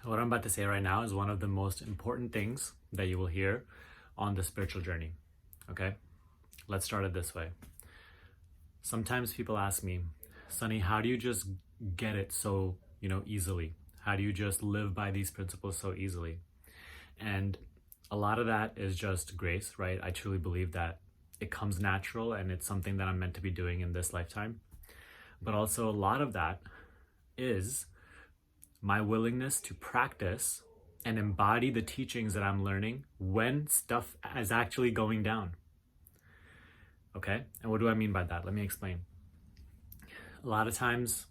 What I'm about to say right now is one of the most important things that you will hear on the spiritual journey. Okay? Let's start it this way. Sometimes people ask me, Sunny, how do you just get it so, easily? How do you just live by these principles so easily? And a lot of that is just grace, right? I truly believe that it comes natural and it's something that I'm meant to be doing in this lifetime. But also a lot of that is my willingness to practice and embody the teachings that I'm learning when stuff is actually going down. Okay? And what do I mean by that? Let me explain. A lot of times,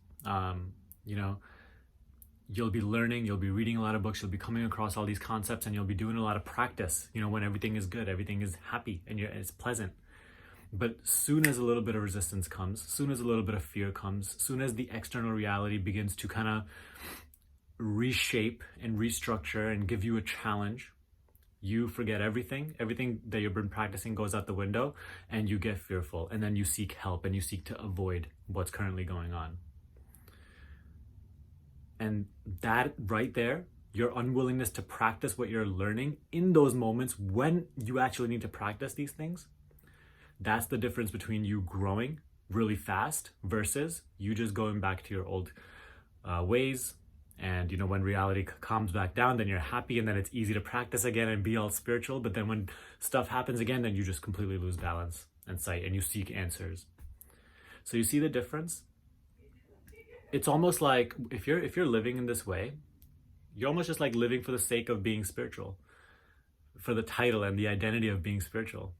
you'll be learning, you'll be reading a lot of books, you'll be coming across all these concepts, and you'll be doing a lot of practice, when everything is good, everything is happy, and it's pleasant. But soon as a little bit of resistance comes, soon as a little bit of fear comes, soon as the external reality begins to kind of reshape and restructure and give you a challenge, you forget everything that you've been practicing goes out the window, and you get fearful, and then you seek help and you seek to avoid what's currently going on. And that right there, your unwillingness to practice what you're learning in those moments when you actually need to practice these things, that's the difference between you growing really fast versus you just going back to your old ways. And when reality calms back down, then you're happy, and then it's easy to practice again and be all spiritual. But then when stuff happens again, then you just completely lose balance and sight, and you seek answers. So you see the difference? It's almost like if you're living in this way, you're almost just like living for the sake of being spiritual, for the title and the identity of being spiritual,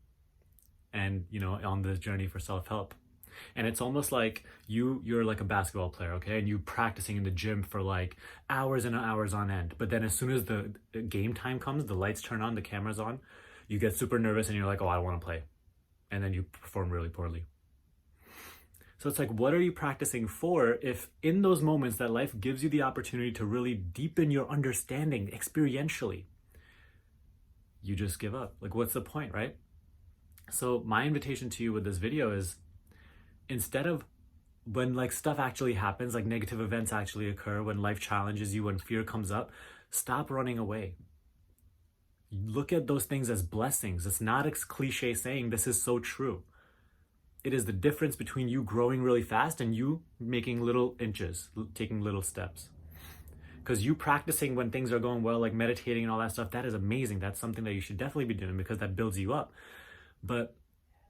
and on this journey for self-help. And it's almost like you're like a basketball player, okay, and you practicing in the gym for like hours and hours on end. But then as soon as the game time comes, the lights turn on, the camera's on, you get super nervous and you're like, oh, I don't want to play, and then you perform really poorly. So it's like, what are you practicing for if in those moments that life gives you the opportunity to really deepen your understanding experientially, you just give up? Like, what's the point, right? So my invitation to you with this video is, instead of when like stuff actually happens, like negative events actually occur, when life challenges you, when fear comes up, stop running away. Look at those things as blessings. It's not a cliche saying, this is so true. It is the difference between you growing really fast and you making little inches, taking little steps. Because you practicing when things are going well, like meditating and all that stuff, that is amazing. That's something that you should definitely be doing because that builds you up. But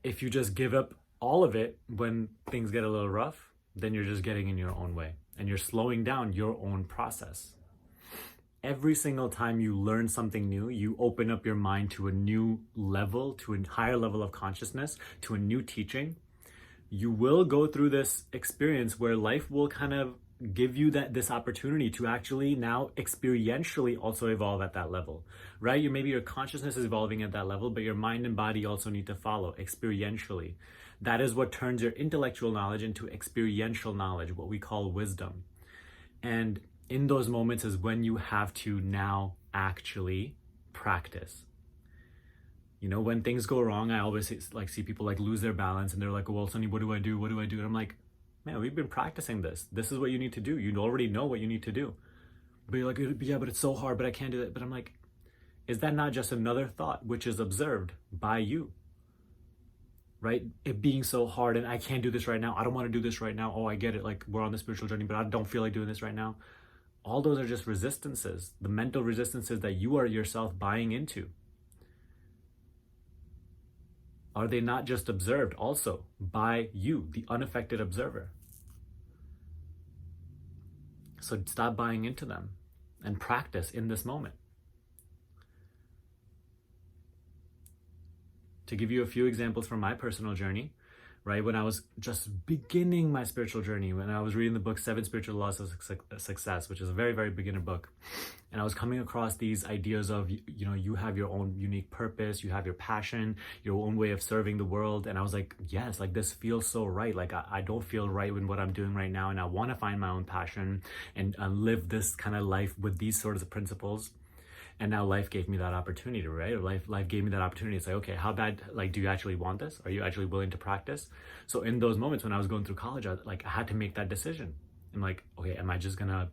if you just give up all of it when things get a little rough, then you're just getting in your own way and you're slowing down your own process. Every single time you learn something new, you open up your mind to a new level, to a higher level of consciousness, to a new teaching. You will go through this experience where life will kind of give you this opportunity to actually now experientially also evolve at that level, right? Maybe your consciousness is evolving at that level, but your mind and body also need to follow experientially. That is what turns your intellectual knowledge into experiential knowledge, what we call wisdom. And in those moments is when you have to now actually practice. When things go wrong, I always see people like lose their balance and they're like, well, Sunny, what do I do? What do I do? And I'm like, man, we've been practicing this. This is what you need to do. You already know what you need to do. But you're like, yeah, but it's so hard, but I can't do that. But I'm like, is that not just another thought which is observed by you? Right? It being so hard and I can't do this right now. I don't want to do this right now. Oh, I get it. Like, we're on the spiritual journey, but I don't feel like doing this right now. All those are just resistances, the mental resistances that you are yourself buying into. Are they not just observed also by you, the unaffected observer? So stop buying into them and practice in this moment. To give you a few examples from my personal journey, right? When I was just beginning my spiritual journey, when I was reading the book 7 Spiritual Laws of Success, which is a very, very beginner book. And I was coming across these ideas of, you have your own unique purpose, you have your passion, your own way of serving the world. And I was like, yes, like this feels so right. Like I don't feel right in what I'm doing right now. And I want to find my own passion and live this kind of life with these sorts of principles. And now life gave me that opportunity, right? Life gave me that opportunity. It's like, okay, how bad, like, do you actually want this? Are you actually willing to practice? So in those moments when I was going through college, I had to make that decision. I'm like, okay, am I just gonna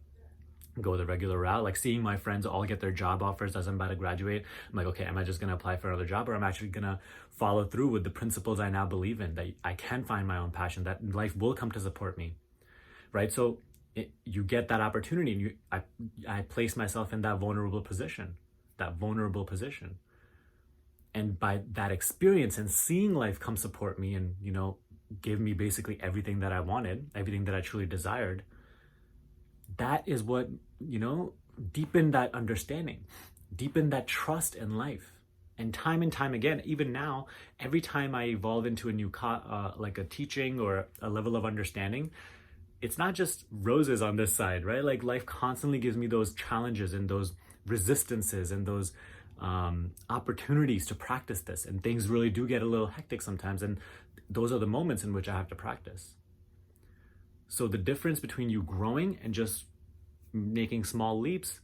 go the regular route. Like seeing my friends all get their job offers as I'm about to graduate, I'm like, okay, am I just gonna apply for another job, or am I actually gonna follow through with the principles I now believe in, that I can find my own passion, that life will come to support me, right? So you get that opportunity, and I place myself in that vulnerable position, and by that experience and seeing life come support me and, give me basically everything that I wanted, everything that I truly desired, that is what, deepened that understanding, deepened that trust in life. And time again, even now, every time I evolve into a new like a teaching or a level of understanding, it's not just roses on this side, right? Like life constantly gives me those challenges and those resistances and those opportunities to practice this. And things really do get a little hectic sometimes. And those are the moments in which I have to practice. So the difference between you growing and just making small leaps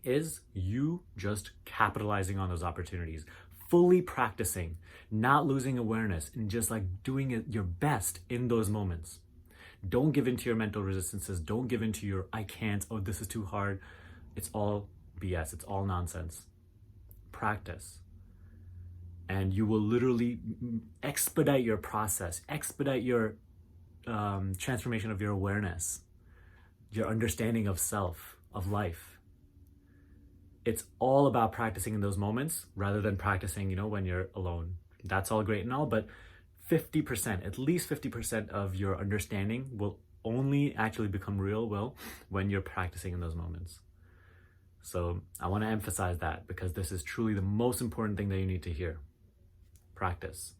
is you just capitalizing on those opportunities, fully practicing, not losing awareness, and just like doing it your best in those moments. Don't give in to your mental resistances. Don't give in to your I can't, oh, this is too hard. It's all BS. It's all nonsense. Practice. And you will literally expedite your process, expedite your transformation of your awareness, your understanding of self, of life. It's all about practicing in those moments rather than practicing, when you're alone. That's all great and all, but 50%, at least 50% of your understanding will only actually become real when you're practicing in those moments. So I want to emphasize that because this is truly the most important thing that you need to hear. Practice.